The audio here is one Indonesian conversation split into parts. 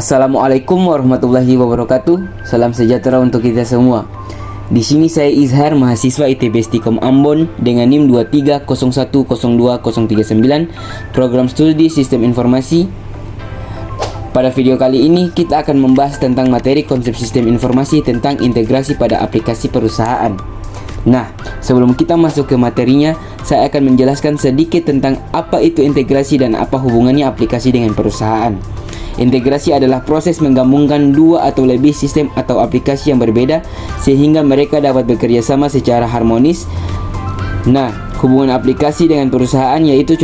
Assalamualaikum warahmatullahi wabarakatuh. Salam sejahtera untuk kita semua. Di sini saya Izhar, mahasiswa ITB Stikom Ambon dengan NIM 230102039, program studi Sistem Informasi. Pada video kali ini kita akan membahas tentang materi konsep sistem informasi tentang integrasi pada aplikasi perusahaan. Nah, sebelum kita masuk ke materinya, saya akan menjelaskan sedikit tentang apa itu integrasi dan apa hubungannya aplikasi dengan perusahaan. Integrasi adalah proses menggabungkan dua atau lebih sistem atau aplikasi yang berbeda sehingga mereka dapat bekerja sama secara harmonis. Nah, hubungan aplikasi dengan perusahaan yaitu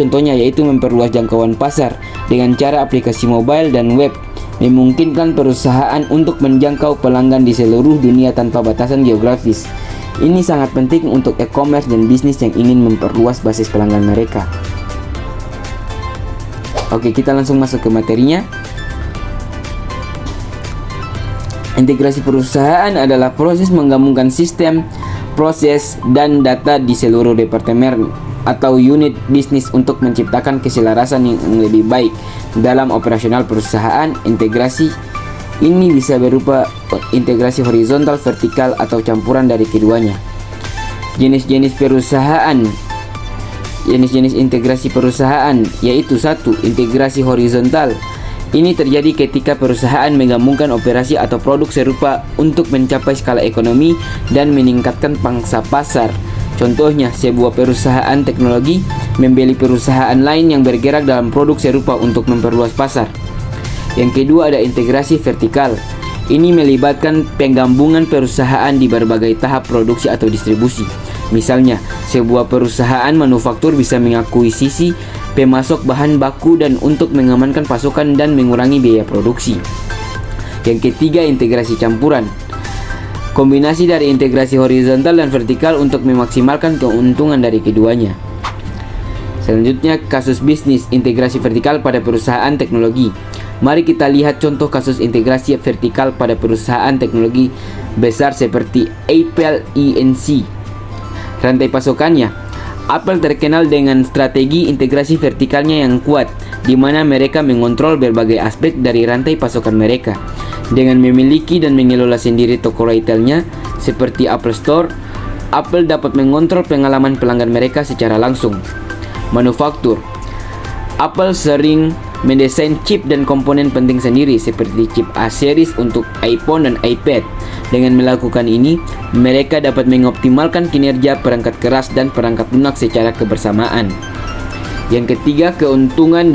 memperluas jangkauan pasar dengan cara aplikasi mobile dan web, memungkinkan perusahaan untuk menjangkau pelanggan di seluruh dunia tanpa batasan geografis. Ini sangat penting untuk e-commerce dan bisnis yang ingin memperluas basis pelanggan mereka. Oke, kita langsung masuk ke materinya. Integrasi perusahaan adalah proses menggabungkan sistem, proses, dan data di seluruh departemen atau unit bisnis untuk menciptakan keselarasan yang lebih baik dalam operasional perusahaan. Integrasi ini bisa berupa integrasi horizontal, vertikal, atau campuran dari keduanya. Jenis-jenis integrasi perusahaan yaitu 1. Integrasi horizontal. Ini terjadi ketika perusahaan menggabungkan operasi atau produk serupa untuk mencapai skala ekonomi dan meningkatkan pangsa pasar. Contohnya, sebuah perusahaan teknologi membeli perusahaan lain yang bergerak dalam produk serupa untuk memperluas pasar. Yang kedua ada integrasi vertikal. Ini melibatkan penggabungan perusahaan di berbagai tahap produksi atau distribusi. Misalnya, sebuah perusahaan manufaktur bisa mengakuisisi pemasok bahan baku dan untuk mengamankan pasokan dan mengurangi biaya produksi. Yang ketiga, integrasi campuran. Kombinasi dari integrasi horizontal dan vertikal untuk memaksimalkan keuntungan dari keduanya. Selanjutnya, kasus bisnis integrasi vertikal pada perusahaan teknologi. Mari kita lihat contoh kasus integrasi vertikal pada perusahaan teknologi besar seperti Apple Inc. Rantai pasokannya. Apple terkenal dengan strategi integrasi vertikalnya yang kuat, di mana mereka mengontrol berbagai aspek dari rantai pasokan mereka. Dengan memiliki dan mengelola sendiri toko retailnya seperti Apple Store, Apple dapat mengontrol pengalaman pelanggan mereka secara langsung. Manufaktur. Apple sering mendesain chip dan komponen penting sendiri seperti chip A series untuk iPhone dan iPad. Dengan melakukan ini, mereka dapat mengoptimalkan kinerja perangkat keras dan perangkat lunak secara kebersamaan. Yang ketiga, keuntungan.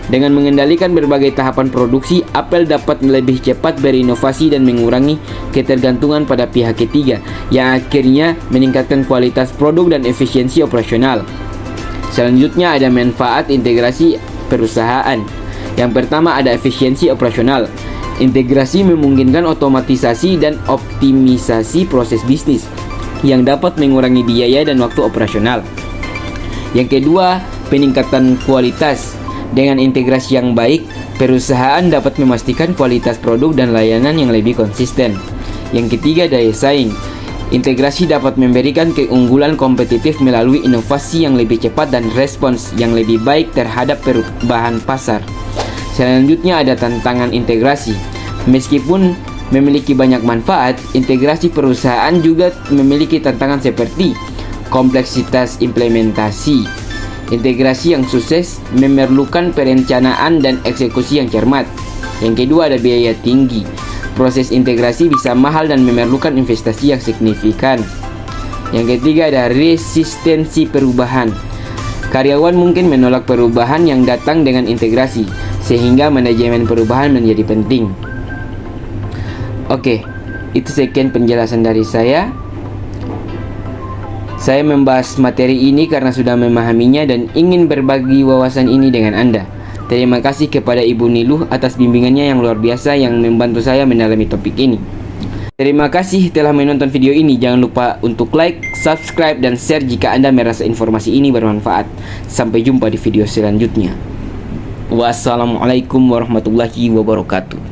Dengan mengendalikan berbagai tahapan produksi, Apple dapat lebih cepat berinovasi dan mengurangi ketergantungan pada pihak ketiga, yang akhirnya meningkatkan kualitas produk dan efisiensi operasional. Selanjutnya ada manfaat integrasi perusahaan. Yang pertama ada efisiensi operasional. Integrasi memungkinkan otomatisasi dan optimisasi proses bisnis yang dapat mengurangi biaya dan waktu operasional. Yang kedua, peningkatan kualitas. Dengan integrasi yang baik, perusahaan dapat memastikan kualitas produk dan layanan yang lebih konsisten. Yang ketiga, daya saing. Integrasi dapat memberikan keunggulan kompetitif melalui inovasi yang lebih cepat dan respons yang lebih baik terhadap perubahan pasar. Selanjutnya ada tantangan integrasi. Meskipun memiliki banyak manfaat, integrasi perusahaan juga memiliki tantangan seperti kompleksitas implementasi. Integrasi yang sukses memerlukan perencanaan dan eksekusi yang cermat. Yang kedua ada biaya tinggi. Proses integrasi bisa mahal dan memerlukan investasi yang signifikan. Yang ketiga ada resistensi perubahan. Karyawan mungkin menolak perubahan yang datang dengan integrasi, sehingga manajemen perubahan menjadi penting. Oke, itu sekian penjelasan dari saya. Saya membahas materi ini karena sudah memahaminya dan ingin berbagi wawasan ini dengan Anda. Terima kasih kepada Ibu Niluh atas bimbingannya yang luar biasa yang membantu saya mendalami topik ini. Terima kasih telah menonton video ini. Jangan lupa untuk like, subscribe, dan share jika Anda merasa informasi ini bermanfaat. Sampai jumpa di video selanjutnya. Wassalamualaikum warahmatullahi wabarakatuh.